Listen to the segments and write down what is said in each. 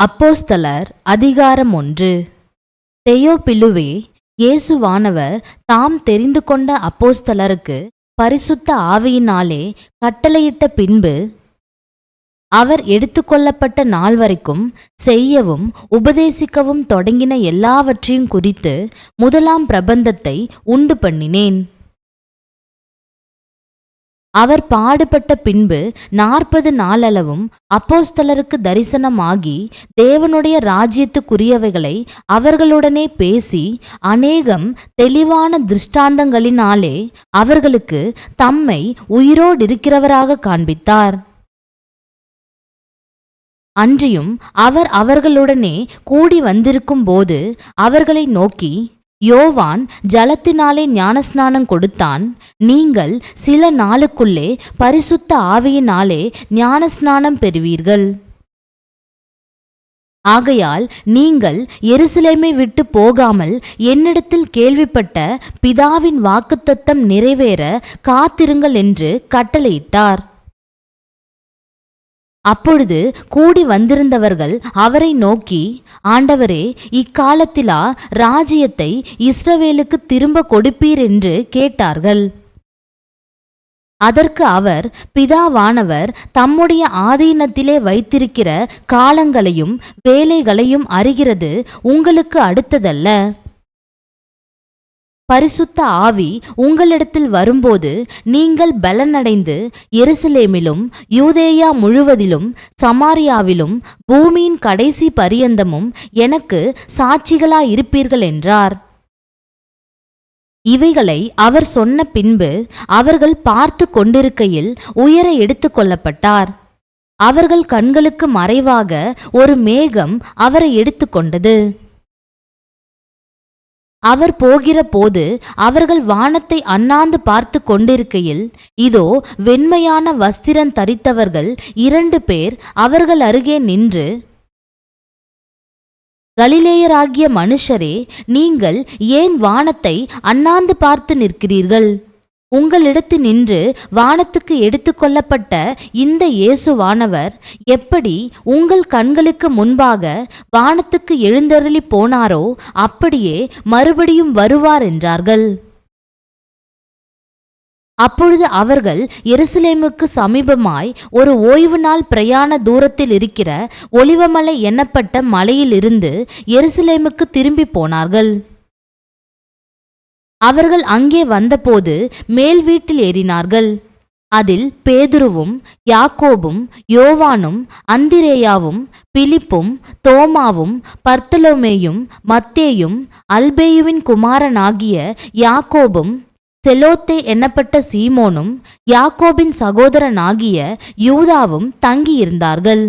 அப்போஸ்தலர் அதிகாரம் 1. தெயோப்பிலுவே, இயேசுவானவர் தாம் தெரிந்து கொண்ட அப்போஸ்தலருக்கு பரிசுத்த ஆவியினாலே கட்டளையிட்ட பின்பு அவர் எடுத்துக்கொள்ளப்பட்ட நாள் வரைக்கும் செய்யவும் உபதேசிக்கவும் தொடங்கின எல்லாவற்றையும் குறித்து முதலாம் பிரபந்தத்தை உண்டு பண்ணினேன். அவர் பாடுபட்ட பின்பு 40 நாளளவும் அப்போஸ்தலருக்கு தரிசனமாகி தேவனுடைய ராஜ்யத்துக்குரியவைகளை அவர்களுடனே பேசி அநேகம் தெளிவான திருஷ்டாந்தங்களினாலே அவர்களுக்கு தம்மை உயிரோடிருக்கிறவராக காண்பித்தார். அன்றியும் அவர் அவர்களுடனே கூடி வந்திருக்கும் போது அவர்களை நோக்கி, யோவான் ஜலத்தினாலே ஞானஸ்நானம் கொடுத்தான், நீங்கள் சில நாளுக்குள்ளே பரிசுத்த ஆவியினாலே ஞானஸ்நானம் பெறுவீர்கள். ஆகையால் நீங்கள் எருசலேமை விட்டு போகாமல் என்னிடத்தில் கேள்விப்பட்ட பிதாவின் வாக்குத்தத்தம் நிறைவேற காத்திருங்கள் என்று கட்டளையிட்டார். அப்பொழுது கூடி வந்திருந்தவர்கள் அவரை நோக்கி, ஆண்டவரே, இக்காலத்திலா ராஜ்யத்தை இஸ்ரவேலுக்கு திரும்ப கொடுப்பீர் என்று கேட்டார்கள். அதற்கு அவர், பிதாவானவர் தம்முடைய ஆதீனத்திலே வைத்திருக்கிற காலங்களையும் வேலைகளையும் அறிகிறது உங்களுக்கு அடுத்ததல்ல. பரிசுத்த ஆவி உங்களிடத்தில் வரும்போது நீங்கள் பலனடைந்து எருசலேமிலும் யூதேயா முழுவதிலும் சமாரியாவிலும் பூமியின் கடைசி பரியந்தமும் எனக்கு சாட்சிகளாயிருப்பீர்கள் என்றார். இவைகளை அவர் சொன்ன பின்பு அவர்கள் பார்த்து கொண்டிருக்கையில் உயர எடுத்து கொள்ளப்பட்டார். அவர்கள் கண்களுக்கு மறைவாக ஒரு மேகம் அவரை எடுத்துக்கொண்டது. அவர் போகிற போது அவர்கள் வானத்தை அண்ணாந்து பார்த்து கொண்டிருக்கையில், இதோ வெண்மையான வஸ்திரம் தரித்தவர்கள் 2 பேர் அவர்கள் அருகே நின்று, கலிலேயராகிய மனுஷரே, நீங்கள் ஏன் வானத்தை அண்ணாந்து பார்த்து நிற்கிறீர்கள்? உங்களிடத்து நின்று வானத்துக்கு எடுத்துக்கொள்ளப்பட்ட இந்த இயேசுவானவர் எப்படி உங்கள் கண்களுக்கு முன்பாக வானத்துக்கு எழுந்தருளி போனாரோ அப்படியே மறுபடியும் வருவார் என்றார்கள். அப்பொழுது அவர்கள் எருசலேமுக்கு சமீபமாய் ஒரு ஓய்வு நாள் பிரயாண தூரத்தில் இருக்கிற ஒலிவமலை எண்ணப்பட்ட மலையிலிருந்து எருசலேமுக்கு திரும்பி போனார்கள். அவர்கள் அங்கே வந்தபோது மேல் வீட்டில் ஏறினார்கள். அதில் பேதுருவும் யாக்கோபும் யோவானும் அந்திரேயாவும் பிலிப்பும் தோமாவும் பர்த்தலோமேயும் மத்தேயும் அல்பேயுவின் குமாரனாகிய யாக்கோபும் செலோத்தே எண்ணப்பட்ட சீமோனும் யாக்கோபின் சகோதரனாகிய யூதாவும் தங்கியிருந்தார்கள்.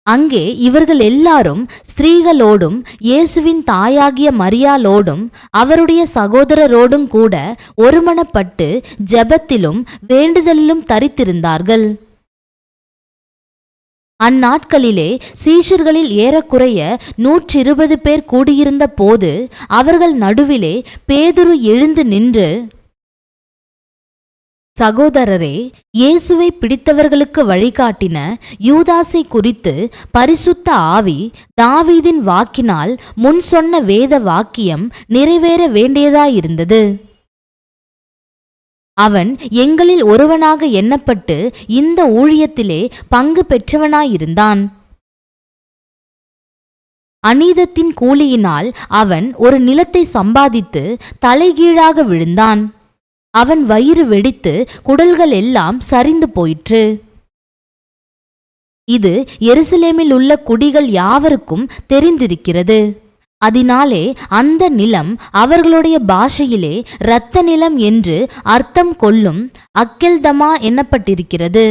அங்கே இவர்கள் எல்லாரும் ஸ்திரீகளோடும் இயேசுவின் தாயாகிய மரியாளோடும் அவருடைய சகோதரரோடும் கூட ஒருமனப்பட்டு ஜெபத்திலும் வேண்டுதலிலும் தரித்திருந்தார்கள். அந்நாட்களிலே சீஷர்களில் ஏறக்குறைய 120 பேர் கூடியிருந்த போது அவர்கள் நடுவிலே பேதுரு எழுந்து நின்று, சகோதரரே, இயேசுவை பிடித்தவர்களுக்கு வழிகாட்டின யூதாசை குறித்து பரிசுத்த ஆவி தாவீதின் வாக்கினால் முன் சொன்ன வேத வாக்கியம் நிறைவேற வேண்டியதாயிருந்தது. அவன் எங்களில் ஒருவனாக எண்ணப்பட்டு இந்த ஊழியத்திலே பங்கு பெற்றவனாயிருந்தான். அநீதத்தின் கூலியினால் அவன் ஒரு நிலத்தை சம்பாதித்து தலைகீழாக விழுந்தான். அவன் வயிறு வெடித்து குடல்கள் எல்லாம் சரிந்து போயிற்று. இது எருசலேமில் உள்ள குடிகள் யாவருக்கும் தெரிந்திருக்கிறது. அதனாலே அந்த நிலம் அவர்களுடைய பாஷையிலே இரத்த நிலம் என்று அர்த்தம் கொள்ளும் அக்கெல்தமா எண்ணப்பட்டிருக்கிறது.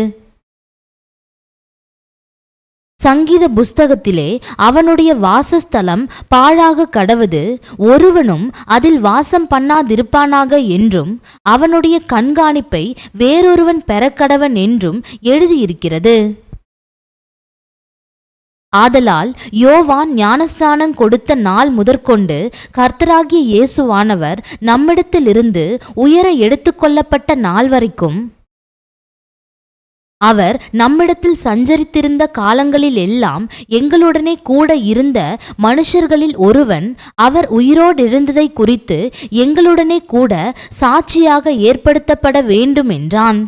சங்கீத புஸ்தகத்திலே அவனுடைய வாசஸ்தலம் பாழாக கடவது, ஒருவனும் அதில் வாசம் பண்ணாதிருப்பானாக என்றும் அவனுடைய கண்காணிப்பை வேறொருவன் பெறக்கடவன் என்றும் எழுதியிருக்கிறது. ஆதலால் யோவான் ஞானஸ்நானம் கொடுத்த நாள் முதற்கொண்டு கர்த்தராகிய இயேசுவானவர் நம்மிடத்திலிருந்து உயர எடுத்துக்கொள்ளப்பட்ட நாள் வரைக்கும் அவர் நம்மிடத்தில் சஞ்சரித்திருந்த காலங்களில் எல்லாம் எங்களுடனே கூட இருந்த மனுஷர்களில் ஒருவன் அவர் உயிரோடெழுந்ததை குறித்து எங்களுடனே கூட சாட்சியாக ஏற்படுத்தப்பட வேண்டும் என்றான்.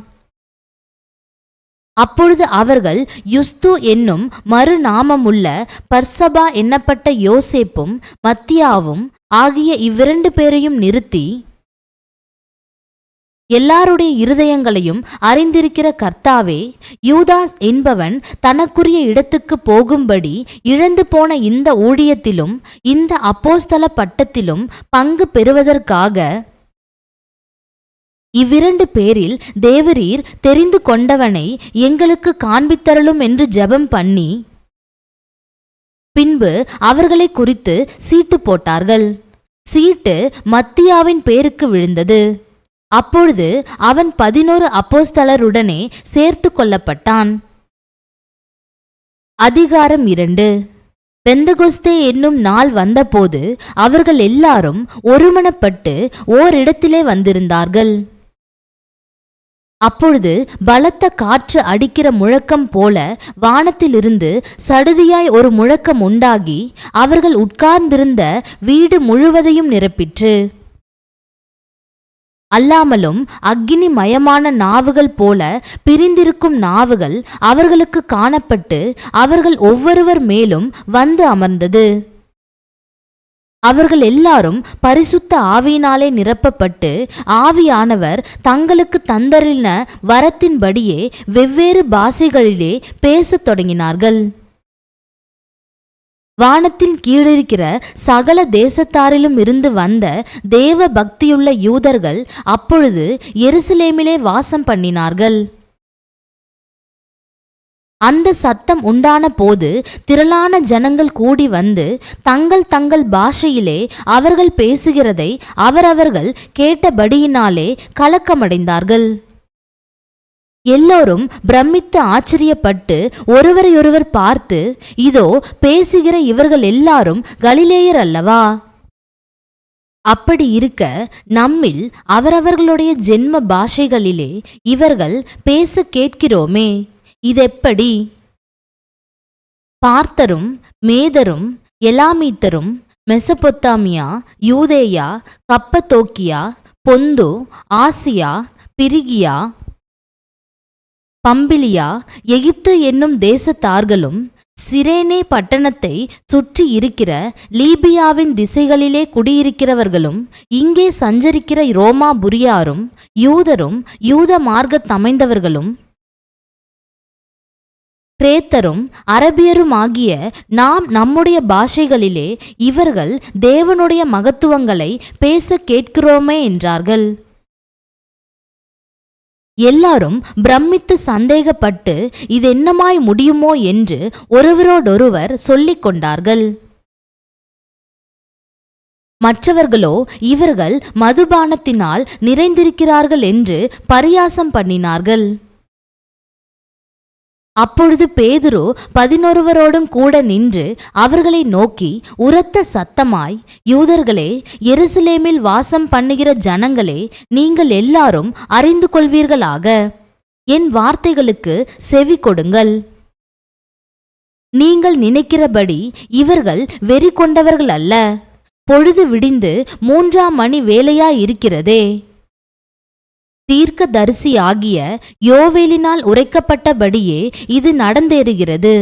அப்பொழுது அவர்கள் யுஸ்து என்னும் மறுநாமமுள்ள பர்சபா என்னப்பட்ட யோசேப்பும் மத்தியாவும் ஆகிய இவ்விரண்டு பேரையும் நிறுத்தி, எல்லாருடைய இருதயங்களையும் அறிந்திருக்கிற கர்த்தாவே, யூதாஸ் என்பவன் தனக்குரிய இடத்துக்கு போகும்படி இழந்து போன இந்த ஊழியத்திலும் இந்த அப்போஸ்தல பட்டத்திலும் பங்கு பெறுவதற்காக இவ்விரண்டு பேரில் தேவரீர் தெரிந்து கொண்டவனை எங்களுக்கு காண்பித்தருளும் என்று ஜெபம் பண்ணி பின்பு அவர்களை குறித்து சீட்டு போட்டார்கள். சீட்டு மத்தியாவின் பேருக்கு விழுந்தது. அப்பொழுது அவன் 11 அப்போஸ்தலருடனே சேர்த்து கொள்ளப்பட்டான். அதிகாரம் 2. பெந்தகொஸ்தே என்னும் நாள் வந்தபோது அவர்கள் எல்லாரும் ஒருமனப்பட்டு ஓரிடத்திலே வந்திருந்தார்கள். அப்பொழுது பலத்த காற்று அடிக்கிற முழக்கம் போல வானத்திலிருந்து சடுதியாய் ஒரு முழக்கம் உண்டாகி அவர்கள் உட்கார்ந்திருந்த வீடு முழுவதையும் நிரப்பிற்று. அல்லாமலும் அக்கினி மயமான நாவுகள் போல பிரிந்திருக்கும் நாவுகள் அவர்களுக்கு காணப்பட்டு அவர்கள் ஒவ்வொருவர் மேலும் வந்து அமர்ந்தது. அவர்கள் எல்லாரும் பரிசுத்த ஆவியினாலே நிரப்பப்பட்டு ஆவியானவர் தங்களுக்கு தந்தரின வரத்தின்படியே வெவ்வேறு பாஷைகளிலே பேசத் தொடங்கினார்கள். வானத்தின் கீழிருக்கிற சகல தேசத்தாரிலும் இருந்து வந்த தேவ பக்தியுள்ள யூதர்கள் அப்பொழுது எருசலேமிலே வாசம் பண்ணினார்கள். அந்த சத்தம் உண்டான போது திரளான ஜனங்கள் கூடி வந்து தங்கள் தங்கள் பாஷையிலே அவர்கள் பேசுகிறதை அவரவர்கள் கேட்டபடியினாலே கலக்கமடைந்தார்கள். எல்லோரும் பிரமித்து ஆச்சரியப்பட்டு ஒருவரையொருவர் பார்த்து, இதோ பேசுகிற இவர்கள் எல்லாரும் கலிலேயர் அல்லவா? அப்படி இருக்க நம்மில் அவரவர்களுடைய ஜென்ம பாஷைகளிலே இவர்கள் பேச கேட்கிறோமே, இதெப்படி? பார்த்தரும் மேதரும் எலாமீத்தரும் மெசபொத்தாமியா, யூதேயா, கப்பத்தோக்கியா, பொந்து, ஆசியா, பிரிகியா, பம்பிலியா, எகிப்து என்னும் தேசத்தார்களும் சிரேனே பட்டணத்தை சுற்றி இருக்கிற லீபியாவின் திசைகளிலே குடியிருக்கிறவர்களும் இங்கே சஞ்சரிக்கிற ரோமாபுரியாரும் யூதரும் யூத மார்க்கத்தமைந்தவர்களும் கிரேத்தரும் அரபியருமாகிய நாம் நம்முடைய பாஷைகளிலே இவர்கள் தேவனுடைய மகத்துவங்களை பேச கேட்கிறோமே என்றார்கள். எல்லாரும் பிரமித்து சந்தேகப்பட்டு இதென்னமாய் முடியுமோ என்று ஒருவரோடொருவர் சொல்லிக் கொண்டார்கள். மற்றவர்களோ இவர்கள் மதுபானத்தினால் நிறைந்திருக்கிறார்கள் என்று பரியாசம் பண்ணினார்கள். அப்பொழுது பேதுரு 11 கூட நின்று அவர்களை நோக்கி உரத்த சத்தமாய், யூதர்களே, எருசலேமில் வாசம் பண்ணுகிற ஜனங்களே, நீங்கள் எல்லாரும் அறிந்து கொள்வீர்களாக, என் வார்த்தைகளுக்கு செவி கொடுங்கள். நீங்கள் நினைக்கிறபடி இவர்கள் வெறி கொண்டவர்கள் அல்ல. பொழுது விடிந்து 3ஆம் மணி வேளையாயிருக்கிறதே. தீர்க்க தரிசி ஆகிய யோவேலினால் உரைக்கப்பட்டபடியே இது நடந்தேறுகிறது.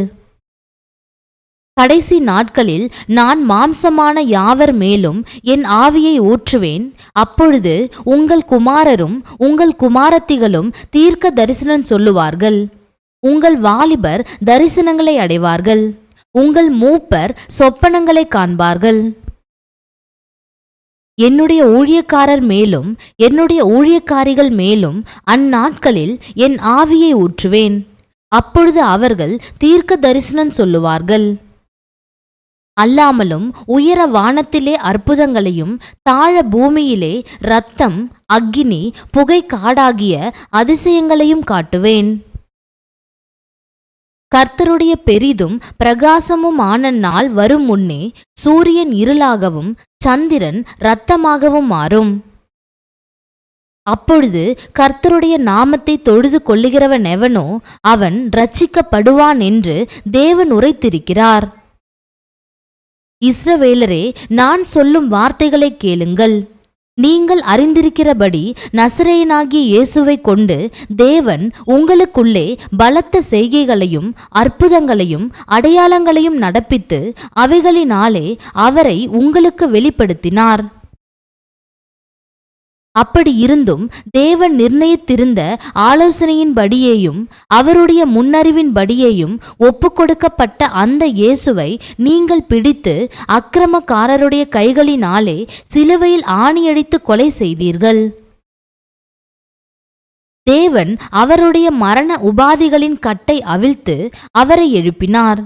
கடைசி நாட்களில் நான் மாம்சமான யாவர் மேலும் என் ஆவியை ஊற்றுவேன். அப்பொழுது உங்கள் குமாரரும் உங்கள் குமாரத்திகளும் தீர்க்க தரிசனம் சொல்லுவார்கள். உங்கள் வாலிபர் தரிசனங்களை அடைவார்கள். உங்கள் மூப்பர் சொப்பனங்களை காண்பார்கள். என்னுடைய ஊழியக்காரர் மேலும் என்னுடைய ஊழியக்காரிகள் மேலும் அந்நாட்களில் என் ஆவியை ஊற்றுவேன். அப்பொழுது அவர்கள் தீர்க்க தரிசனம் சொல்லுவார்கள். அல்லாமலும் உயர வானத்திலே அற்புதங்களையும் தாழ பூமியிலே இரத்தம், அக்கினி, புகை காடாகிய அதிசயங்களையும் காட்டுவேன். கர்த்தருடைய பெரிதும் பிரகாசமுமான நாள் வரும் முன்னே சூரியன் இருளாகவும் சந்திரன் இரத்தமாகவும் மாறும். அப்பொழுது கர்த்தருடைய நாமத்தை தொழுது கொள்ளுகிறவன் எவனோ அவன் இரட்சிக்கப்படுவான் என்று தேவன் உரைத்திருக்கிறார். இஸ்ரவேலரே, நான் சொல்லும் வார்த்தைகளை கேளுங்கள். நீங்கள் அறிந்திருக்கிறபடி நசரேயனாகிய இயேசுவை கொண்டு தேவன் உங்களுக்குள்ளே பலத்த செய்கைகளையும் அற்புதங்களையும் அடையாளங்களையும் நடப்பித்து அவைகளினாலே அவரை உங்களுக்கு வெளிப்படுத்தினார். அப்படி இருந்தும் தேவன் நிர்ணயித்திருந்த ஆலோசனையின்படியேயும் அவருடைய முன்னறிவின்படியேயும் ஒப்புக்கொடுக்கப்பட்ட அந்த இயேசுவை நீங்கள் பிடித்து அக்கிரமக்காரருடைய கைகளினாலே சிலுவையில் ஆணியடித்து கொலை செய்தீர்கள். தேவன் அவருடைய மரண உபாதிகளின் கட்டை அவிழ்த்து அவரை எழுப்பினார்.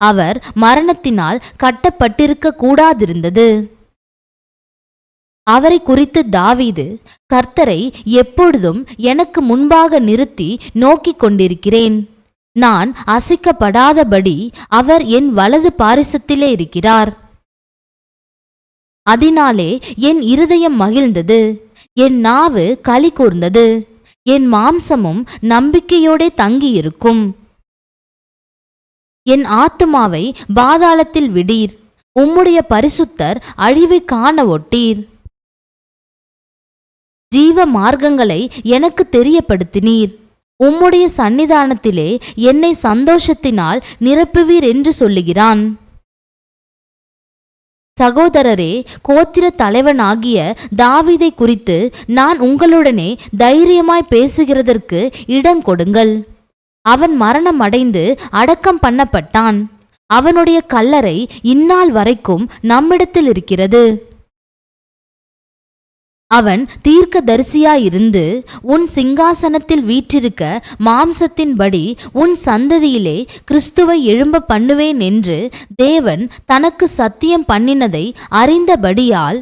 அவர் மரணத்தினால் கட்டப்பட்டிருக்க கூடாதிருந்தது. அவரை குறித்து தாவீது, கர்த்தரை எப்பொழுதும் எனக்கு முன்பாக நிறுத்தி நோக்கிக் கொண்டிருக்கிறேன். நான் அசைக்கப்படாதபடி அவர் என் வலது பாரிசத்திலே இருக்கிறார். அதனாலே என் இருதயம் மகிழ்ந்தது, என் நாவு களி கூர்ந்தது, என் மாம்சமும் நம்பிக்கையோடே தங்கியிருக்கும். என் ஆத்துமாவை பாதாளத்தில் விடீர், உம்முடைய பரிசுத்தர் அழிவை காண ஒட்டீர். ஜீவ மார்க்கங்களை எனக்கு தெரியப்படுத்தினீர். உம்முடைய சந்நிதானத்திலே என்னை சந்தோஷத்தினால் நிரப்புவீர் என்று சொல்லுகிறான். சகோதரரே, கோத்திர தலைவனாகிய தாவீதை குறித்து நான் உங்களுடனே தைரியமாய் பேசுகிறதற்கு இடம் கொடுங்கள். அவன் மரணம் அடைந்து அடக்கம் பண்ணப்பட்டான். அவனுடைய கல்லறை இந்நாள் வரைக்கும் நம்மிடத்தில் இருக்கிறது. அவன் தீர்க்கதரிசியாயிருந்து உன் சிங்காசனத்தில் வீற்றிருக்க மாம்சத்தின்படி உன் சந்ததியிலே கிறிஸ்துவை எழும்ப பண்ணுவேன் என்று தேவன் தனக்கு சத்தியம் பண்ணினதை அறிந்தபடியால்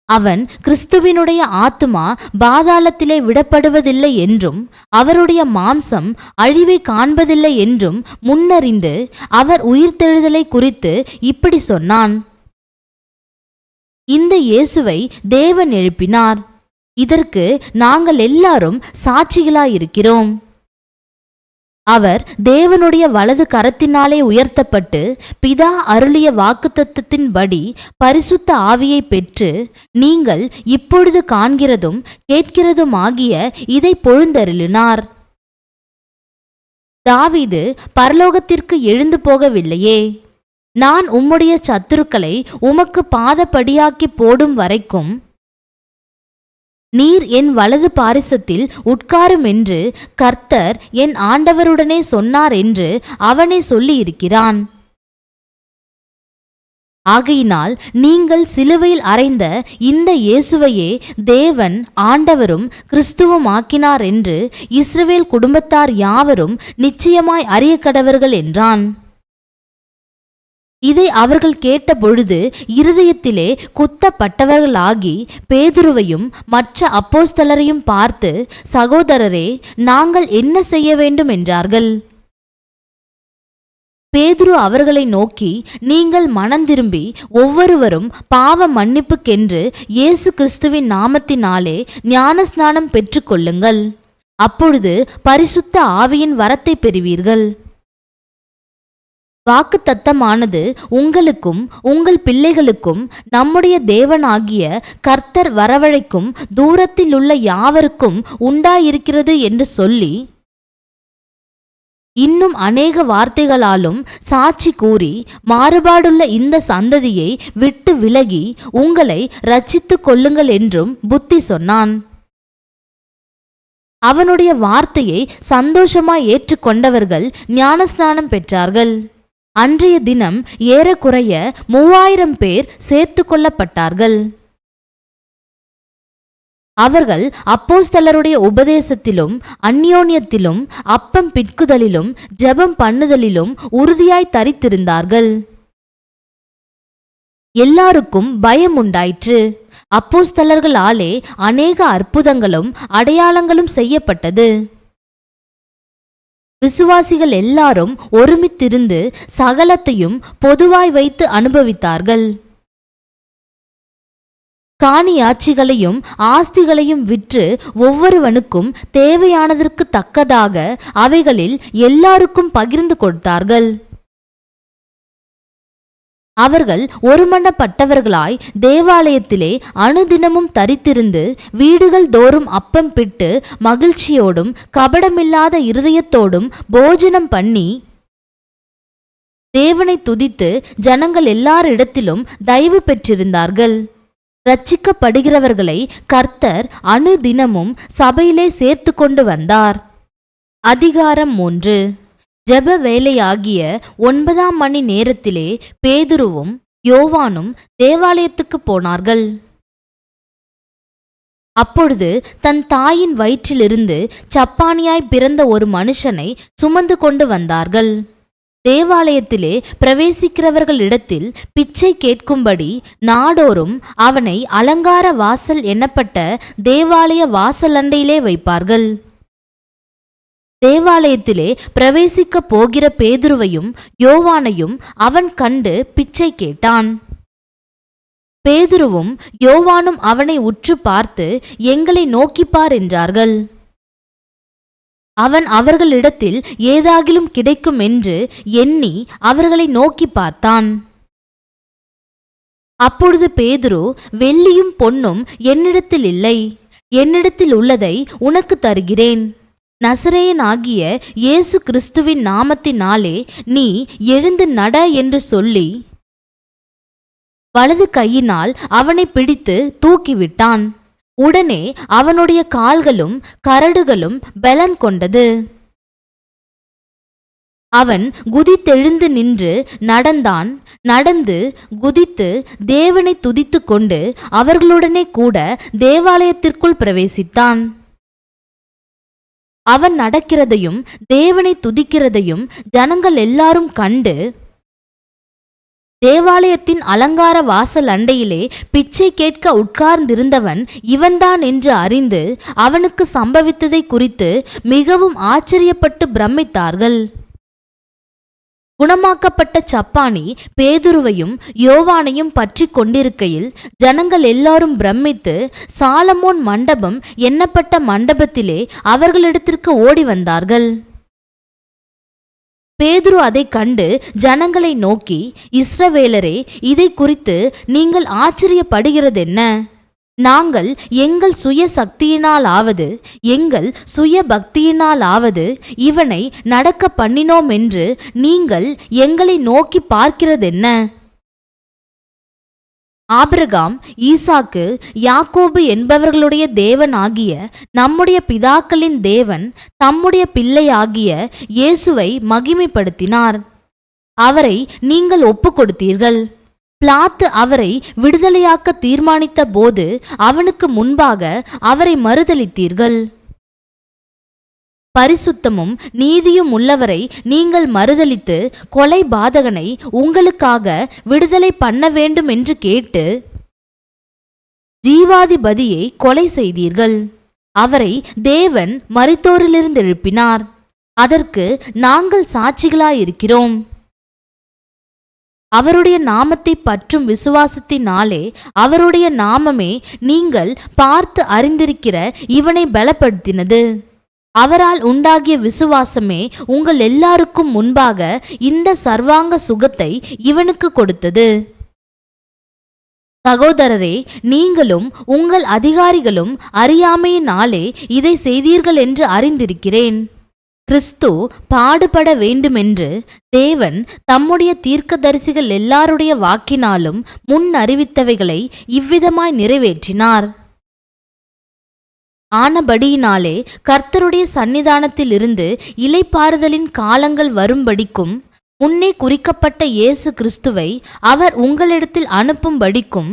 அவன் கிறிஸ்துவினுடைய ஆத்துமா பாதாளத்திலே விடப்படுவதில்லை என்றும் அவருடைய மாம்சம் அழிவை காண்பதில்லை என்றும் முன்னறிந்து அவர் உயிர்த்தெழுதலை குறித்து இப்படி சொன்னான். இந்த இயேசுவை தேவன் எழுப்பினார். இதற்கு நாங்கள் எல்லாரும் சாட்சிகளாயிருக்கிறோம். அவர் தேவனுடைய வலது கரத்தினாலே உயர்த்தப்பட்டு பிதா அருளிய வாக்குத்தத்தத்தின்படி பரிசுத்த ஆவியை பெற்று நீங்கள் இப்பொழுது காண்கிறதும் கேட்கிறதுமாகிய இதை பொழுந்தருளினார். தாவீது பரலோகத்திற்கு எழுந்து போகவில்லையே, நான் உம்முடைய சத்துருக்களை உமக்கு பாதப்படியாக்கி போடும் வரைக்கும் நீர் என் வலது பாரிசத்தில் உட்காரும் என்று கர்த்தர் என் ஆண்டவருடனே சொன்னார் என்று அவனே சொல்லியிருக்கிறான். ஆகையினால் நீங்கள் சிலுவையில் அறைந்த இந்த இயேசுவையே தேவன் ஆண்டவரும் கிறிஸ்துவும் ஆக்கினார் என்று இஸ்ரவேல் குடும்பத்தார் யாவரும் நிச்சயமாய் அறியக்கடவர்கள் என்றான். இதை அவர்கள் கேட்டபொழுது இருதயத்திலே குத்தப்பட்டவர்களாகி பேதுருவையும் மற்ற அப்போஸ்தலரையும் பார்த்து, சகோதரரே, நாங்கள் என்ன செய்ய வேண்டும் என்றார்கள். பேதுரு அவர்களை நோக்கி, நீங்கள் மனந்திரும்பி ஒவ்வொருவரும் பாவ மன்னிப்புக்கென்று இயேசு கிறிஸ்துவின் நாமத்தினாலே ஞானஸ்நானம் பெற்றுக்கொள்ளுங்கள். அப்பொழுது பரிசுத்த ஆவியின் வரத்தை பெறுவீர்கள். வாக்குத்தத்தமானது உங்களுக்கும் உங்கள் பிள்ளைகளுக்கும் நம்முடைய தேவனாகிய கர்த்தர் வரவழைக்கும் தூரத்தில் உள்ள யாவருக்கும் உண்டாயிருக்கிறது என்று சொல்லி இன்னும் அநேக வார்த்தைகளாலும் சாட்சி கூறி மாறுபாடுள்ள இந்த சந்ததியை விட்டு விலகி உங்களை இரட்சித்துக் கொள்ளுங்கள் என்றும் புத்தி சொன்னான். அவனுடைய வார்த்தையை சந்தோஷமாய் ஏற்றுக்கொண்டவர்கள் ஞானஸ்நானம் பெற்றார்கள். அன்றைய தினம் ஏறக்குறைய 3000 பேர் சேர்த்து கொள்ளப்பட்டார்கள். அவர்கள் அப்போஸ்தலருடைய உபதேசத்திலும் அந்யோன்யத்திலும் அப்பம் பிட்குதலிலும் ஜெபம் பண்ணுதலிலும் உறுதியாய் தரித்திருந்தார்கள். எல்லாருக்கும் பயம் உண்டாயிற்று. அப்போஸ்தலர்களாலே அநேக அற்புதங்களும் அடையாளங்களும் செய்யப்பட்டது. விசுவாசிகள் எல்லாரும் ஒருமித்திருந்து சகலத்தையும் பொதுவாய் வைத்து அனுபவித்தார்கள். காணியாட்சிகளையும் ஆஸ்திகளையும் விற்று ஒவ்வொருவனுக்கும் தேவையானதற்கு தக்கதாக அவைகளில் எல்லாருக்கும் பகிர்ந்து கொடுத்தார்கள். அவர்கள் ஒருமனப்பட்டவர்களாய் தேவாலயத்திலே அனுதினமும் தரித்திருந்து வீடுகள் தோறும் அப்பம் பிட்டு மகிழ்ச்சியோடும் கபடமில்லாத இருதயத்தோடும் போஜனம் பண்ணி தேவனை துதித்து ஜனங்கள் எல்லாரிடத்திலும் தயவு பெற்றிருந்தார்கள். ரட்சிக்கப்படுகிறவர்களை கர்த்தர் அனுதினமும் சபையிலே சேர்த்து கொண்டு வந்தார். அதிகாரம் 3. ஜெப வேலையாகிய 9ஆம் மணி நேரத்திலே பேதுருவும் யோவானும் தேவாலயத்துக்கு போனார்கள். அப்பொழுது தன் தாயின் வயிற்றிலிருந்து சப்பானியாய் பிறந்த ஒரு மனுஷனை சுமந்து கொண்டு வந்தார்கள். தேவாலயத்திலே பிரவேசிக்கிறவர்களிடத்தில் பிச்சை கேட்கும்படி நாடோறும் அவனை அலங்கார வாசல் என்னப்பட்ட தேவாலய வாசலண்டையிலே வைப்பார்கள். தேவாலயத்திலே பிரவேசிக்க போகிற பேதுருவையும் யோவானையும் அவன் கண்டு பிச்சை கேட்டான். பேதுருவும் யோவானும் அவனை உற்று பார்த்து, எங்களை நோக்கிப்பார் என்றார்கள். அவன் அவர்களிடத்தில் ஏதாகிலும் கிடைக்கும் என்று எண்ணி அவர்களை நோக்கி பார்த்தான். அப்பொழுது பேதுரு, வெள்ளியும் பொன்னும் என்னிடத்தில் இல்லை, என்னிடத்தில் உள்ளதை உனக்கு தருகிறேன். நசரேயனாகிய இயேசு கிறிஸ்துவின் நாமத்தினாலே நீ எழுந்து நட என்று சொல்லி வலது கையினால் அவனை பிடித்து தூக்கிவிட்டான். உடனே அவனுடைய கால்களும் கரடுகளும் பலன் கொண்டது. அவன் குதித்தெழுந்து நின்று நடந்தான். நடந்து குதித்து தேவனை துதித்து கொண்டு அவர்களுடனே கூட தேவாலயத்திற்குள் பிரவேசித்தான். அவன் நடக்கிறதையும் தேவனை துதிக்கிறதையும் ஜனங்கள் எல்லாரும் கண்டு தேவாலயத்தின் அலங்கார வாசல் அண்டையிலே பிச்சை கேட்க உட்கார்ந்திருந்தவன் இவன்தான் என்று அறிந்து அவனுக்கு சம்பவித்ததை குறித்து மிகவும் ஆச்சரியப்பட்டு பிரமித்தார்கள். குணமாக்கப்பட்ட சப்பானி பேதுருவையும் யோவானையும் பற்றி கொண்டிருக்கையில் ஜனங்கள் எல்லாரும் பிரமித்து சாலமோன் மண்டபம் எண்ணப்பட்ட மண்டபத்திலே அவர்களிடத்திற்கு ஓடி வந்தார்கள். பேதுரு அதை கண்டு ஜனங்களை நோக்கி, இஸ்ரவேலரே, இதை குறித்து நீங்கள் ஆச்சரியப்படுகிறதென்ன? நாங்கள் எங்கள் சுய சக்தியினாலாவது எங்கள் சுய பக்தியினாலாவது இவனை நடக்க பண்ணினோம் என்று நீங்கள் எங்களை நோக்கி பார்க்கிறதென்ன? ஆபிரகாம், ஈசாக்கு, யாக்கோபு என்பவர்களுடைய தேவனாகிய நம்முடைய பிதாக்களின் தேவன் தம்முடைய பிள்ளையாகிய இயேசுவை மகிமைப்படுத்தினார். அவரை நீங்கள் ஒப்பு கொடுத்தீர்கள். பிலாத்து அவரை விடுதலையாக்க தீர்மானித்த போது அவனுக்கு முன்பாக அவரை மறுதலித்தீர்கள். பரிசுத்தமும் நீதியும் உள்ளவரை நீங்கள் மறுதலித்து கொலை பாதகனை உங்களுக்காக விடுதலை பண்ண வேண்டும் என்று கேட்டு ஜீவாதிபதியை கொலை செய்தீர்கள். அவரை தேவன் மரித்தோரிலிருந்து எழுப்பினார். அதற்கு நாங்கள் சாட்சிகளாயிருக்கிறோம். அவருடைய நாமத்தை பற்றும் விசுவாசத்தினாலே அவருடைய நாமமே நீங்கள் பார்த்து அறிந்திருக்கிற இவனை பலப்படுத்தினது. அவரால் உண்டாகிய விசுவாசமே உங்கள் எல்லாருக்கும் முன்பாக இந்த சர்வாங்க சுகத்தை இவனுக்கு கொடுத்தது. சகோதரரே, நீங்களும் உங்கள் அதிகாரிகளும் அறியாமையினாலே இதை செய்தீர்கள் என்று அறிந்திருக்கிறேன். கிறிஸ்து பாடுபட வேண்டுமென்று தேவன் தம்முடைய தீர்க்கதரிசிகள் எல்லாருடைய வாக்கினாலும் முன் அறிவித்தவைகளை இவ்விதமாய் நிறைவேற்றினார். ஆனபடியினாலே கர்த்தருடைய சந்நிதானத்திலிருந்து இளைப்பாறுதலின் காலங்கள் வரும்படிக்கும் முன்னே குறிக்கப்பட்ட இயேசு கிறிஸ்துவை அவர் உங்களிடத்தில் அனுப்பும்படிக்கும்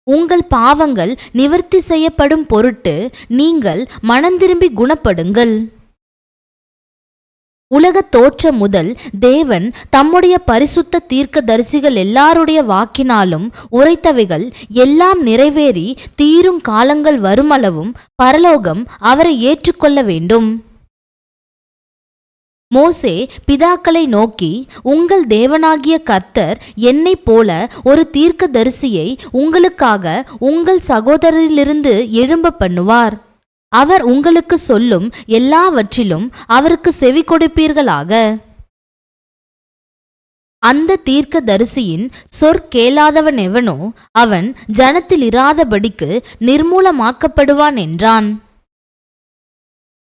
உங்கள் பாவங்கள் நிவர்த்தி செய்யப்படும் பொருட்டு நீங்கள் மனந்திரும்பி குணப்படுங்கள். உலகத் தோற்றம் முதல் தேவன் தம்முடைய பரிசுத்த தீர்க்கதரிசிகள் எல்லாருடைய வாக்கினாலும் உரைத்தவைகள் எல்லாம் நிறைவேறி தீரும் காலங்கள் வருமளவும் பரலோகம் அவரை ஏற்றுக்கொள்ள வேண்டும். மோசே பிதாக்களை நோக்கி, உங்கள் தேவனாகிய கர்த்தர் என்னைப் போல ஒரு தீர்க்கதரிசியை உங்களுக்காக உங்கள் சகோதரரிலிருந்து எழும்ப பண்ணுவார். அவர் உங்களுக்கு சொல்லும் எல்லாவற்றிலும் அவருக்கு செவி கொடுப்பீர்களாக. அந்த தீர்க்கதரிசியின் சொற்கேளாதவன் எவனோ அவன் ஜனத்தில் இராதபடிக்கு நிர்மூலமாக்கப்படுவான் என்றான்.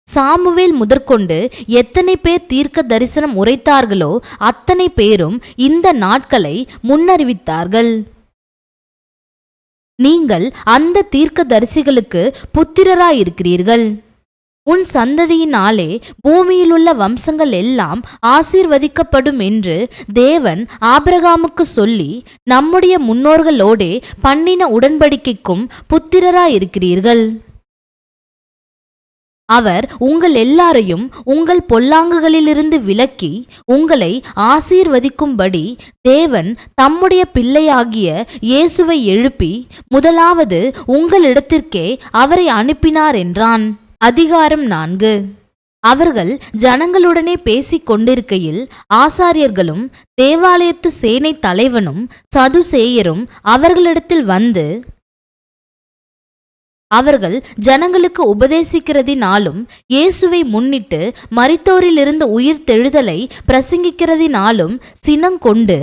சாமுவேல் முதற்கொண்டு எத்தனை பேர் தீர்க்க தரிசனம் உரைத்தார்களோ அத்தனை பேரும் இந்த நாட்களை முன்னறிவித்தார்கள். நீங்கள் அந்த தீர்க்க தரிசிகளுக்கு புத்திரராயிருக்கிறீர்கள். உன் சந்ததியினாலே பூமியிலுள்ள வம்சங்கள் எல்லாம் ஆசீர்வதிக்கப்படும் என்று தேவன் ஆபிரகாமுக்கு சொல்லி நம்முடைய முன்னோர்களோடே பண்ணின உடன்படிக்கைக்கும் புத்திரராயிருக்கிறீர்கள். அவர் உங்கள் எல்லாரையும் உங்கள் பொல்லாங்குகளிலிருந்து விலக்கி உங்களை ஆசீர்வதிக்கும்படி தேவன் தம்முடைய பிள்ளையாகிய இயேசுவை எழுப்பி முதலாவது உங்களிடத்திற்கே அவரை அனுப்பினார் என்றான். அதிகாரம் 4. அவர்கள் ஜனங்களுடனே பேசிக் கொண்டிருக்கையில் ஆசாரியர்களும் தேவாலயத்து சேனை தலைவனும் சதுசேயரும் அவர்களிடத்தில் வந்து, அவர்கள் ஜனங்களுக்கு உபதேசிக்கிறதினாலும் இயேசுவை முன்னிட்டு மரித்தோரிலிருந்து உயிர் தெழுதலை பிரசங்கிக்கிறதினாலும் சினங்கொண்டு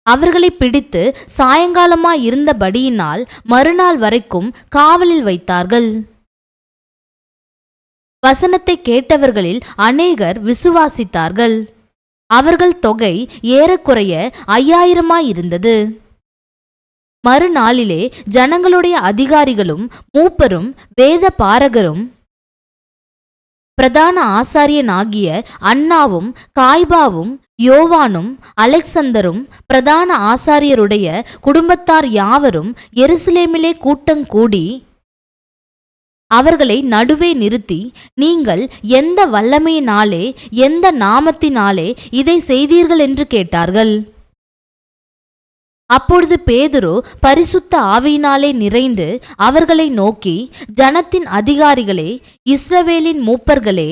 அவர்களை பிடித்து சாயங்காலமாயிருந்தபடியினால் மறுநாள் வரைக்கும் காவலில் வைத்தார்கள். வசனத்தை கேட்டவர்களில் அநேகர் விசுவாசித்தார்கள். அவர்கள் தொகை ஏறக்குறைய 5000 மறுநாளிலே ஜனங்களுடைய அதிகாரிகளும் மூப்பரும் வேத பாரகரும் பிரதான ஆசாரியனாகிய அன்னாவும் காய்பாவும் யோவானும் அலெக்சந்தரும் பிரதான ஆசாரியருடைய குடும்பத்தார் யாவரும் எருசலேமிலே கூட்டங்கூடி அவர்களை நடுவே நிறுத்தி, நீங்கள் எந்த வல்லமையினாலே எந்த நாமத்தினாலே இதை செய்தீர்கள் என்று கேட்டார்கள். அப்பொழுது பேதுரு பரிசுத்த ஆவியினாலே நிறைந்து அவர்களை நோக்கி, ஜனத்தின் அதிகாரிகளே, இஸ்ரவேலின் மூப்பர்களே,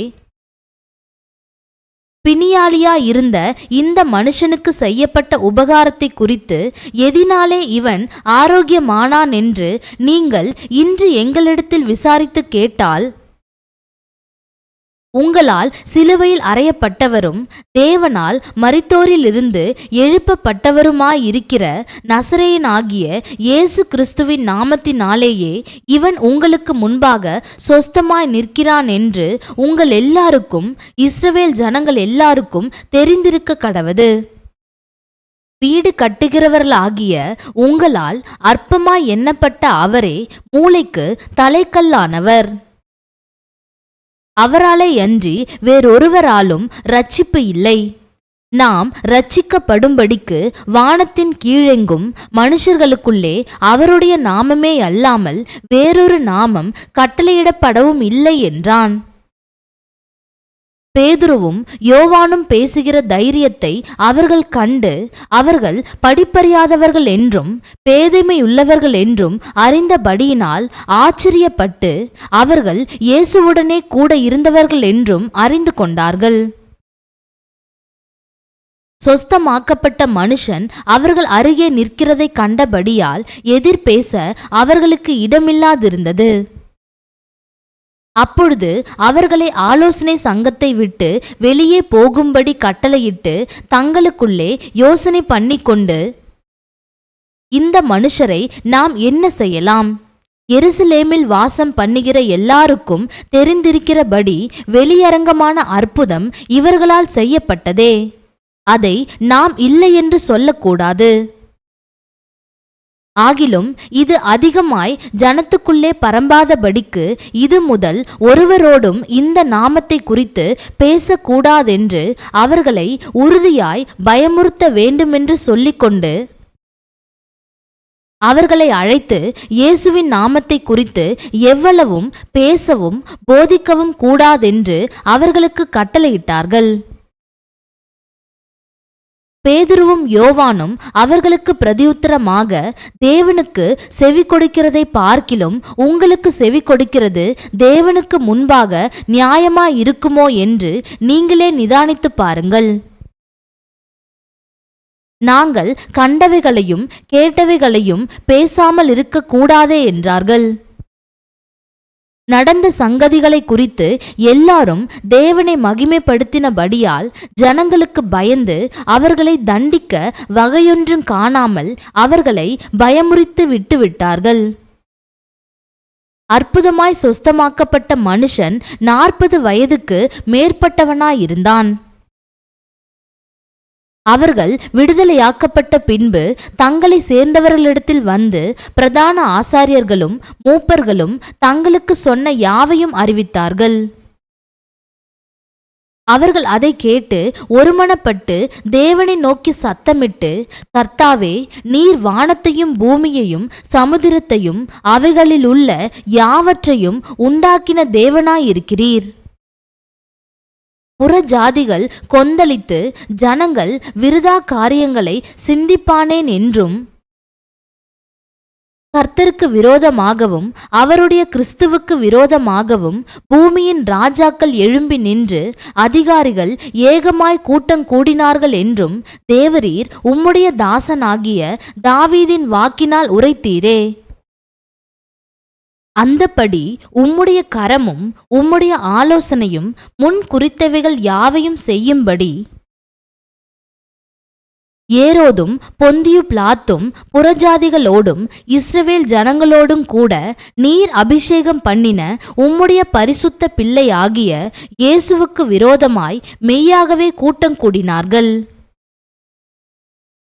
பிணியாளியா இருந்த இந்த மனுஷனுக்கு செய்யப்பட்ட உபகாரத்தை குறித்து எதினாலே இவன் ஆரோக்கியமானான் என்று நீங்கள் இன்று எங்களிடத்தில் விசாரித்து கேட்டால், உங்களால் சிலுவையில் அறையப்பட்டவரும் தேவனால் மரித்தோரிலிருந்து எழுப்பப்பட்டவருமாயிருக்கிற நசரேயனாகிய இயேசு கிறிஸ்துவின் நாமத்தினாலேயே இவன் உங்களுக்கு முன்பாக சொஸ்தமாய் நிற்கிறான் என்று உங்கள் எல்லாருக்கும் இஸ்ரவேல் ஜனங்கள் எல்லாருக்கும் தெரிந்திருக்க கடவது. வீடு கட்டுகிறவர்களாகிய உங்களால் அற்பமாய் எண்ணப்பட்ட அவரே மூளைக்கு தலைக்கல்லானவர். அவராலே அன்றி வேறொருவராலும் இரட்சிப்பு இல்லை. நாம் இரட்சிக்கப்படும்படிக்கு வானத்தின் கீழெங்கும் மனுஷர்களுக்குள்ளே அவருடைய நாமமே அல்லாமல் வேறொரு நாமம் கட்டளையிடப்படவும் இல்லை என்றான். பேதுருவும் யோவானும் பேசுகிற தைரியத்தை அவர்கள் கண்டு, அவர்கள் படிப்பறியாதவர்கள் என்றும் பேதைமையுள்ளவர்கள் என்றும் அறிந்தபடியினால் ஆச்சரியப்பட்டு, அவர்கள் இயேசுவுடனே கூட இருந்தவர்கள் என்றும் அறிந்து கொண்டார்கள். சொஸ்தமாக்கப்பட்ட மனுஷன் அவர்கள் அருகே நிற்கிறதை கண்டபடியால் எதிர்பேச அவர்களுக்கு இடமில்லாதிருந்தது. அப்பொழுது அவர்களை ஆலோசனை சங்கத்தை விட்டு வெளியே போகும்படி கட்டளையிட்டு தங்களுக்குள்ளே யோசனை பண்ணிக்கொண்டு, இந்த மனுஷரை நாம் என்ன செய்யலாம்? எருசலேமில் வாசம் பண்ணுகிற எல்லாருக்கும் தெரிந்திருக்கிறபடி வெளியரங்கமான அற்புதம் இவர்களால் செய்யப்பட்டதே. அதை நாம் இல்லை என்று சொல்லக்கூடாது. ஆகிலும் இது அதிகமாய் ஜனத்துக்குள்ளே பரம்பாதபடிக்கு இது முதல் ஒருவரோடும் இந்த நாமத்தை குறித்து பேசக்கூடாதென்று அவர்களை உறுதியாய் பயமுறுத்த வேண்டுமென்று சொல்லிக்கொண்டு அவர்களை அழைத்து இயேசுவின் நாமத்தை குறித்து எவ்வளவும் பேசவும் போதிக்கவும் கூடாதென்று அவர்களுக்கு கட்டளையிட்டார்கள். பேதுருவும் யோவானும் அவர்களுக்கு பிரதியுத்தரமாக, தேவனுக்கு செவி கொடுக்கிறதை பார்க்கிலும் உங்களுக்கு செவி கொடுக்கிறது தேவனுக்கு முன்பாக நியாயமாயிருக்குமோ என்று நீங்களே நிதானித்து பாருங்கள். நாங்கள் கண்டவைகளையும் கேட்டவைகளையும் பேசாமல் இருக்கக்கூடாதே என்றார்கள். நடந்த சங்கதிகளை குறித்து எல்லாரும் தேவனை மகிமைப்படுத்தினபடியால் ஜனங்களுக்கு பயந்து அவர்களை தண்டிக்க வகையொன்றும் காணாமல் அவர்களை பயமுறுத்தி விட்டுவிட்டார்கள். அற்புதமாய் சொஸ்தமாக்கப்பட்ட மனுஷன் 40 வயதுக்கு மேற்பட்டவனாயிருந்தான். அவர்கள் விடுதலையாக்கப்பட்ட பின்பு தங்களை சேர்ந்தவர்களிடத்தில் வந்து பிரதான ஆசாரியர்களும் மூப்பர்களும் தங்களுக்கு சொன்ன யாவையும் அறிவித்தார்கள். அவர்கள் அதை கேட்டு ஒருமனப்பட்டு தேவனை நோக்கி சத்தமிட்டு, கர்த்தாவே, நீர் வானத்தையும் பூமியையும் சமுத்திரத்தையும் அவைகளிலுள்ள யாவற்றையும் உண்டாக்கின தேவனாயிருக்கிறீர். புறஜாதிகள் கொந்தளித்து ஜனங்கள் விருதா காரியங்களை சிந்திப்பானேன் என்றும், கர்த்தருக்கு விரோதமாகவும் அவருடைய கிறிஸ்துவுக்கு விரோதமாகவும் பூமியின் ராஜாக்கள் எழும்பி நின்று அதிகாரிகள் ஏகமாய் கூட்டம் கூடினார்கள் என்றும் தேவரீர் உம்முடைய தாசனாகிய தாவீதின் வாக்கினால் உரைத்தீரே. அந்தப்படி உம்முடைய கரமும் உம்முடைய ஆலோசனையும் முன் குறித்தவைகள் யாவையும் செய்யும்படி ஏரோதும் பொந்தியு பிலாத்தும் புறஜாதிகளோடும் இஸ்ரவேல் ஜனங்களோடும் கூட நீர் அபிஷேகம் பண்ணின உம்முடைய பரிசுத்த பிள்ளையாகிய இயேசுவுக்கு விரோதமாய் மெய்யாகவே கூட்டம் கூடினார்கள்.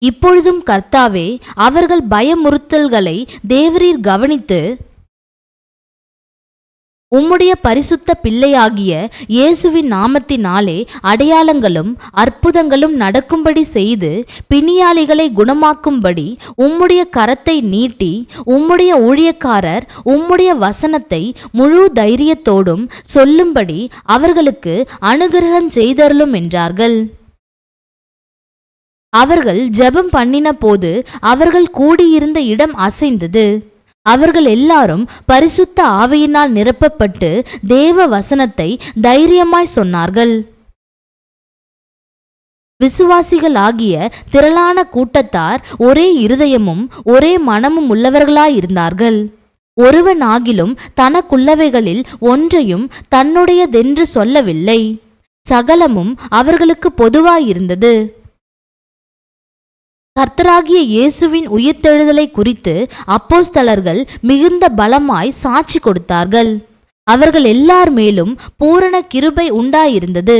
இப்பொழுதும் கர்த்தாவே, அவர்கள் பயமுறுத்தல்களை தேவரீர் கவனித்து உம்முடைய பரிசுத்த பிள்ளையாகிய இயேசுவின் நாமத்தினாலே அடையாளங்களும் அற்புதங்களும் நடக்கும்படி செய்து பிணியாளிகளை குணமாக்கும்படி உம்முடைய கரத்தை நீட்டி உம்முடைய ஊழியக்காரர் உம்முடைய வசனத்தை முழு தைரியத்தோடும் சொல்லும்படி அவர்களுக்கு அனுகிரகம் செய்தருளும் என்றார்கள். அவர்கள் ஜெபம் பண்ணின போது அவர்கள் கூடியிருந்த இடம் அசைந்தது. அவர்கள் எல்லாரும் பரிசுத்த ஆவியினால் நிரப்பப்பட்டு தேவ வசனத்தை தைரியமாய் சொன்னார்கள். விசுவாசிகளாகிய திரளான கூட்டத்தார் ஒரே இருதயமும் ஒரே மனமும் உள்ளவர்களாயிருந்தார்கள். ஒருவனாகிலும் தனக்குள்ளவைகளில் ஒன்றையும் தன்னுடையதென்று சொல்லவில்லை. சகலமும் அவர்களுக்கு பொதுவாயிருந்தது. கர்த்தராகிய இயேசுவின் உயிர்த்தெழுதலை குறித்து அப்போஸ்தலர்கள் மிகுந்த பலமாய் சாட்சி கொடுத்தார்கள். அவர்கள் எல்லார் மேலும் பூரண கிருபை உண்டாயிருந்தது.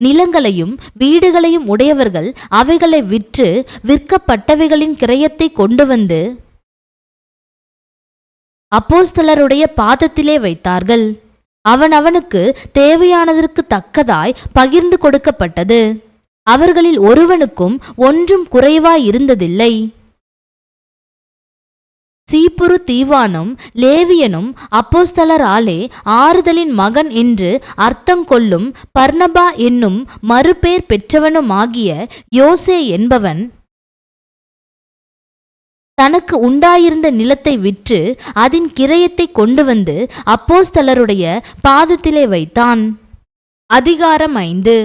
நிலங்களையும் வீடுகளையும் உடையவர்கள் அவைகளை விற்று விற்கப்பட்டவைகளின் கிரயத்தை கொண்டு வந்து அப்போஸ்தலருடைய பாதத்திலே வைத்தார்கள். அவனவனுக்கு தேவையானதற்கு தக்கதாய் பகிர்ந்து கொடுக்கப்பட்டது. அவர்களில் ஒருவனுக்கும் ஒன்றும் குறைவாயிருந்ததில்லை. சீப்புரு தீவானும் லேவியனும் அப்போஸ்தலராலே ஆறுதலின் மகன் என்று அர்த்தங்கொள்ளும் பர்னபா என்னும் மறுபேர் பெற்றவனுமாகிய யோசே என்பவன் தனக்கு உண்டாயிருந்த நிலத்தை விற்று அதன் கிரயத்தை கொண்டு வந்து அப்போஸ்தலருடைய பாதத்திலே வைத்தான். அதிகாரம் 5.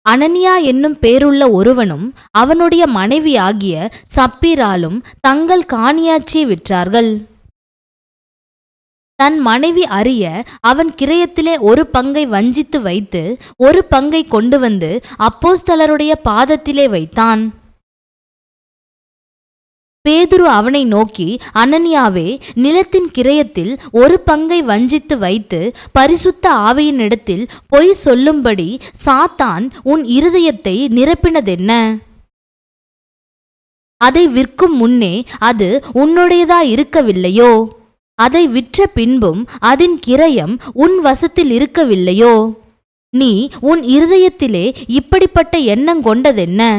அனனியா என்னும் பேருள்ள ஒருவனும் அவனுடைய மனைவியாகிய சப்பீராலும் தங்கள் காணியாட்சியை விற்றார்கள். தன் மனைவி அறிய அவன் கிரயத்திலே ஒரு பங்கை வஞ்சித்து வைத்து ஒரு பங்கை கொண்டு வந்து அப்போஸ்தலருடைய பாதத்திலே வைத்தான். பேதுரு அவனை நோக்கி, அனனியாவே, நிலத்தின் கிரயத்தில் ஒரு பங்கை வஞ்சித்து வைத்து பரிசுத்த ஆவியினிடத்தில் பொய் சொல்லும்படி சாத்தான் உன் இருதயத்தை நிரப்பினதென்ன? அதை விற்கும் முன்னே அது உன்னுடையதா இருக்கவில்லையோ? அதை விற்ற பின்பும் அதன் கிரயம் உன் வசத்தில் இருக்கவில்லையோ? நீ உன் இருதயத்திலே இப்படிப்பட்ட எண்ணம் கொண்டதென்ன?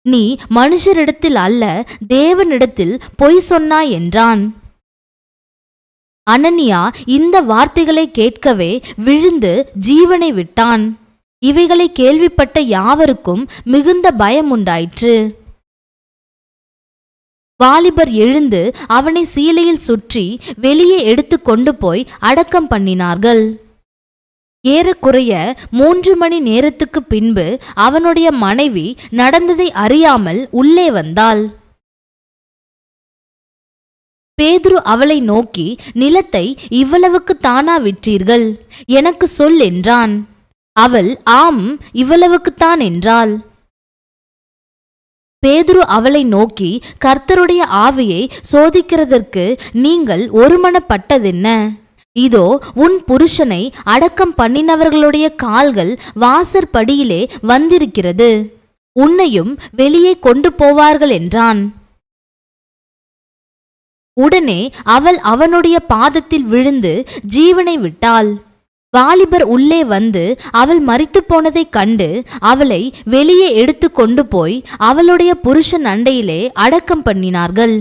நீ மனுஷரிடத்தில் அல்ல, தேவனிடத்தில் பொய் சொன்னாய் என்றான். அனனியா இந்த வார்த்தைகளை கேட்கவே விழுந்து ஜீவனை விட்டான். இவைகளை கேள்விப்பட்ட யாவருக்கும் மிகுந்த பயம் உண்டாயிற்று. வாலிபர் எழுந்து அவனை சீலையில் சுற்றி வெளியே எடுத்து கொண்டு போய் அடக்கம் பண்ணினார்கள். ஏறக்குறைய 3 மணி நேரத்துக்கு பின்பு அவனுடைய மனைவி நடந்ததை அறியாமல் உள்ளே வந்தாள். பேதுரு அவளை நோக்கி, நிலத்தை இவ்வளவுக்கு தானா விற்றீர்கள்? எனக்கு சொல் என்றான். அவள், ஆம், இவ்வளவுக்குத்தான் என்றாள். பேதுரு அவளை நோக்கி, கர்த்தருடைய ஆவியை சோதிக்கிறதற்கு நீங்கள் ஒருமனப்பட்டதென்ன? இதோ உன் புருஷனை அடக்கம் பண்ணினவர்களுடைய கால்கள் வாசற்படியிலே வந்திருக்கிறது, உன்னையும் வெளியே கொண்டு போவார்கள் என்றான். உடனே அவள் அவனுடைய பாதத்தில் விழுந்து ஜீவனை விட்டாள். வாலிபர் உள்ளே வந்து அவள் மரித்து போனதைக் கண்டு அவளை வெளியே எடுத்து கொண்டு போய் அவளுடைய புருஷன் அண்டையிலே அடக்கம் பண்ணினார்கள்.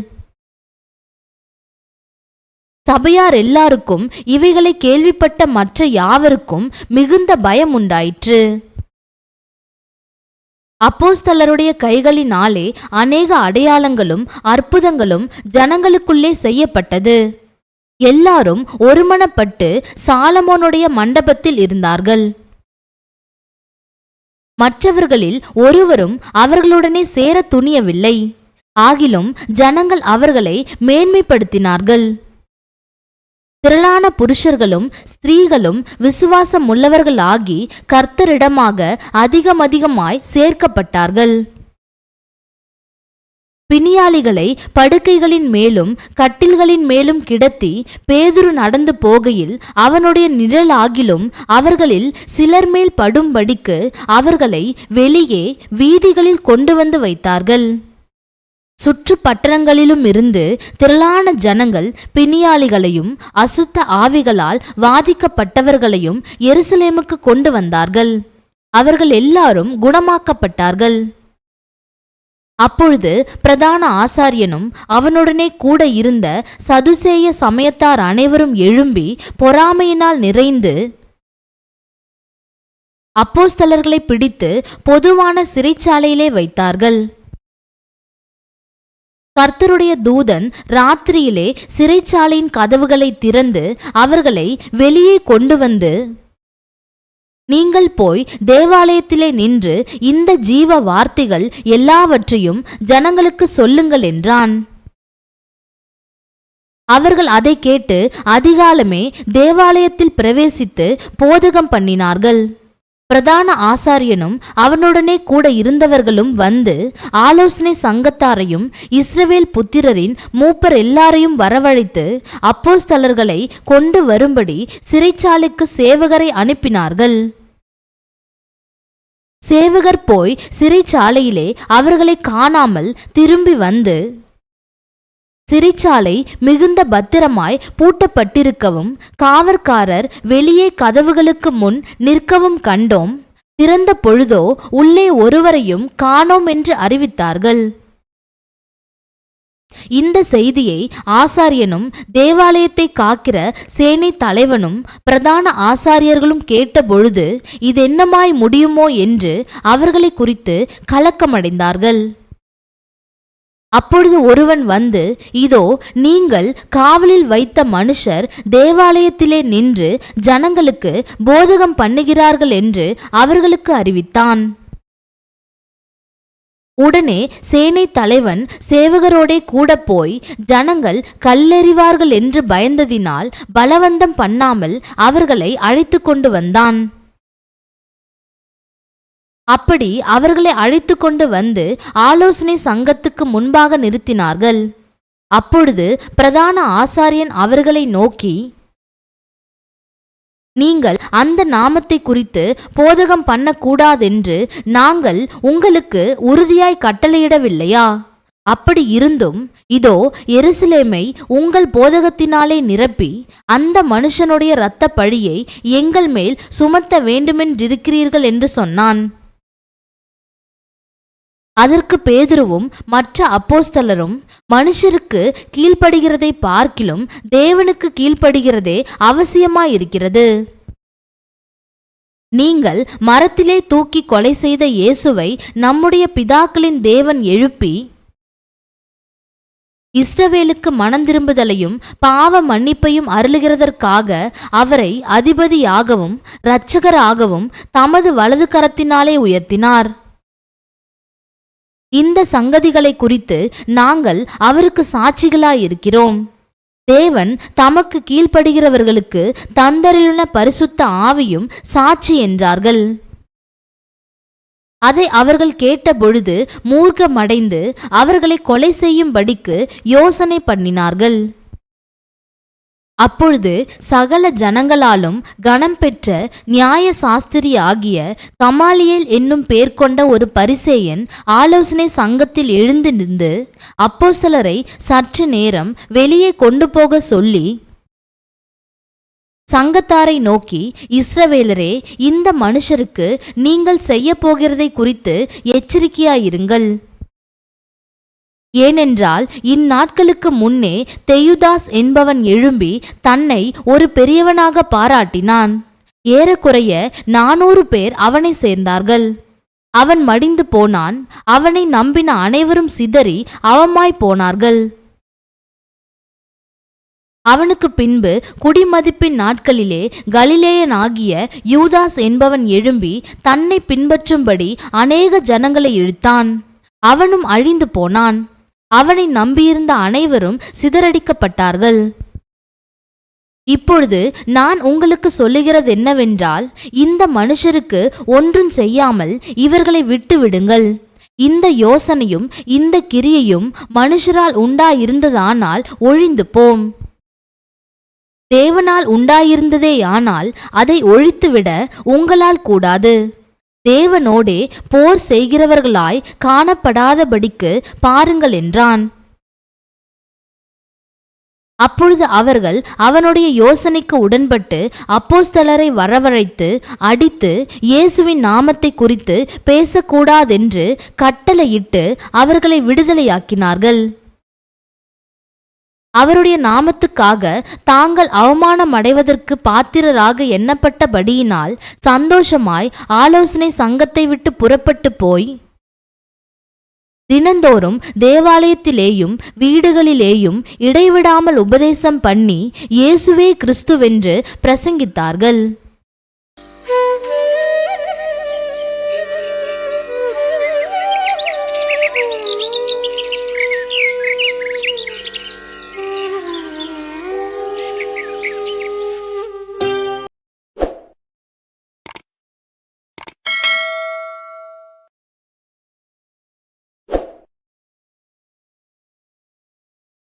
சபையார் எல்லாருக்கும் இவைகளை கேள்விப்பட்ட மற்ற யாவருக்கும் மிகுந்த பயம் உண்டாயிற்று. அப்போஸ்தலருடைய கைகளினாலே அநேக அடையாளங்களும் அற்புதங்களும் ஜனங்களுக்குள்ளே செய்யப்பட்டது. எல்லாரும் ஒருமனப்பட்டு சாலமோனுடைய மண்டபத்தில் இருந்தார்கள். மற்றவர்களில் ஒருவரும் அவர்களுடனே சேர துணியவில்லை. ஆகிலும் ஜனங்கள் அவர்களை மேன்மைப்படுத்தினார்கள். திரளான புருஷர்களும் ஸ்திரீகளும் விசுவாசம் உள்ளவர்களாகி கர்த்தரிடமாக அதிகமாய் சேர்க்கப்பட்டார்கள். பிணியாளிகளை படுக்கைகளின் மேலும் கட்டில்களின் மேலும் கிடத்தி பேதுரு நடந்து போகையில் அவனுடைய நிழலாகிலும் அவர்களில் சிலர் மேல் படும்படிக்கு அவர்களை வெளியே வீதிகளில் கொண்டு வந்து வைத்தார்கள். சுற்று பட்டணங்களிலும் இருந்து திரளான ஜனங்கள் பிணியாளிகளையும் அசுத்த ஆவிகளால் வாதிக்கப்பட்டவர்களையும் எருசலேமுக்கு கொண்டு வந்தார்கள். அவர்கள் எல்லாரும் குணமாக்கப்பட்டார்கள். அப்பொழுது பிரதான ஆசாரியனும் அவனுடனே கூட இருந்த சதுசேய சமயத்தார் அனைவரும் எழும்பி பொறாமையினால் நிறைந்து அப்போஸ்தலர்களை பிடித்து பொதுவான சிறைச்சாலையிலே வைத்தார்கள். கர்த்தருடைய தூதன் ராத்திரியிலே சிறைச்சாலையின் கதவுகளை திறந்து அவர்களை வெளியே கொண்டு வந்து, நீங்கள் போய் தேவாலயத்திலே நின்று இந்த ஜீவ வார்த்தைகள் எல்லாவற்றையும் ஜனங்களுக்கு சொல்லுங்கள் என்றான். அவர்கள் அதை கேட்டு அதிகாலமே தேவாலயத்தில் பிரவேசித்து போதகம் பண்ணினார்கள். பிரதான ஆசாரியனும் அவனுடனே கூட இருந்தவர்களும் வந்து ஆலோசனை சங்கத்தாரையும் இஸ்ரவேல் புத்திரரின் மூப்பர் எல்லாரையும் வரவழைத்து அப்போஸ்தலர்களை கொண்டு வரும்படி சிறைச்சாலைக்கு சேவகரை அனுப்பினார்கள். சேவகர் போய் சிறைச்சாலையிலே அவர்களை காணாமல் திரும்பி வந்து, சிறைச்சாலை மிகுந்த பத்திரமாய் பூட்டப்பட்டிருக்கவும் காவற்காரர் வெளியே கதவுகளுக்கு முன் நிற்கவும் கண்டோம். திறந்த பொழுதோ உள்ளே ஒருவரையும் காணோம் என்று அறிவித்தார்கள். இந்த செய்தியை ஆசாரியனும் தேவாலயத்தை காக்கிற சேனை தலைவனும் பிரதான ஆசாரியர்களும் கேட்டபொழுது இதென்னமாய் முடியுமோ என்று அவர்களை குறித்து கலக்கமடைந்தார்கள். அப்பொழுது ஒருவன் வந்து, இதோ நீங்கள் காவலில் வைத்த மனுஷர் தேவாலயத்திலே நின்று ஜனங்களுக்கு போதகம் பண்ணுகிறார்கள் என்று அவர்களுக்கு அறிவித்தான். உடனே சேனை தலைவன் சேவகரோடே கூட போய் ஜனங்கள் கல்லெறிவார்கள் என்று பயந்ததினால் பலவந்தம் பண்ணாமல் அவர்களை அழைத்து கொண்டு வந்தான். அப்படி அவர்களை அழைத்து கொண்டு வந்து ஆலோசனை சங்கத்துக்கு முன்பாக நிறுத்தினார்கள். அப்பொழுது பிரதான ஆசாரியன் அவர்களை நோக்கி, நீங்கள் அந்த நாமத்தை குறித்து போதகம் பண்ணக்கூடாதென்று நாங்கள் உங்களுக்கு உறுதியாய் கட்டளையிடவில்லையா? அப்படி இருந்தும் இதோ எருசலேமை உங்கள் போதகத்தினாலே நிரப்பி அந்த மனுஷனுடைய இரத்த பழியை எங்கள் மேல் சுமத்த வேண்டுமென்றிருக்கிறீர்கள் என்று சொன்னான். அதற்கு பேதுருவும் மற்ற அப்போஸ்தலரும், மனுஷருக்கு கீழ்ப்படுகிறதை பார்க்கிலும் தேவனுக்கு கீழ்ப்படுகிறதே அவசியமாயிருக்கிறது. நீங்கள் மரத்திலே தூக்கி கொலை செய்த இயேசுவை நம்முடைய பிதாக்களின் தேவன் எழுப்பி இஸ்ரவேலுக்கு மனந்திரும்புதலையும் பாவ மன்னிப்பையும் அருளுகிறதற்காக அவரை அதிபதியாகவும் இரட்சகராகவும் தமது வலது கரத்தினாலே உயர்த்தினார். இந்த சங்கதிகளை குறித்து நாங்கள் அவருக்கு சாட்சிகளாயிருக்கிறோம். தேவன் தமக்கு கீழ்ப்படுகிறவர்களுக்கு தந்தருளின பரிசுத்த ஆவியும் சாட்சி என்றார்கள். அதை அவர்கள் கேட்டபொழுது மூர்க்கமடைந்து அவர்களை கொலை செய்யும்படிக்கு யோசனை பண்ணினார்கள். அப்பொழுது சகல ஜனங்களாலும் கனம் பெற்ற நியாய சாஸ்திரி ஆகிய கமாலியேல் என்னும் பேர் கொண்ட ஒரு பரிசேயன் ஆலோசனை சங்கத்தில் எழுந்து நின்று அப்போஸ்தலரை சற்று நேரம் வெளியே கொண்டு போக சொல்லி சங்கத்தாரை நோக்கி, இஸ்ரவேலரே, இந்த மனுஷருக்கு நீங்கள் செய்ய போகிறதை குறித்து எச்சரிக்கையாயிருங்கள். ஏனென்றால் இந்நாட்களுக்கு முன்னே தெயுதாஸ் என்பவன் எழும்பி தன்னை ஒரு பெரியவனாக பாராட்டினான். ஏறக்குறைய 400 பேர் அவனை சேர்ந்தார்கள். அவன் மடிந்து போனான். அவனை நம்பின அனைவரும் சிதறி அவமாய் போனார்கள். அவனுக்கு பின்பு குடிமதிப்பின் நாட்களிலே கலிலேயனாகிய யூதாஸ் என்பவன் எழும்பி தன்னை பின்பற்றும்படி அநேக ஜனங்களை இழுத்தான். அவனும் அழிந்து போனான். அவனை நம்பியிருந்த அனைவரும் சிதறடிக்கப்பட்டார்கள். இப்பொழுது நான் உங்களுக்கு சொல்லுகிறது என்னவென்றால், இந்த மனுஷருக்கு ஒன்றும் செய்யாமல் இவர்களை விட்டுவிடுங்கள். இந்த யோசனையும் இந்த கிரியையும் மனுஷரால் உண்டாயிருந்ததானால் ஒழிந்து போம். தேவனால் உண்டாயிருந்ததேயானால் அதை ஒழித்துவிட உங்களால் கூடாது. தேவனோடே போர் செய்கிறவர்களாய் காணப்படாதபடிக்கு பாருங்கள் என்றான். அப்பொழுது அவர்கள் அவனுடைய யோசனைக்கு உடன்பட்டு அப்போஸ்தலரை வரவழைத்து அடித்து இயேசுவின் நாமத்தை குறித்து பேசக்கூடாதென்று கட்டளையிட்டு அவர்களை விடுதலையாக்கினார்கள். அவருடைய நாமத்துக்காக தாங்கள் அவமானம் அடைவதற்கு பாத்திரராக எண்ணப்பட்டபடியினால் சந்தோஷமாய் ஆலோசனை சங்கத்தை விட்டு புறப்பட்டு போய் தினந்தோறும் தேவாலயத்திலேயும் வீடுகளிலேயும் இடைவிடாமல் உபதேசம் பண்ணி இயேசுவே கிறிஸ்துவென்று பிரசங்கித்தார்கள்.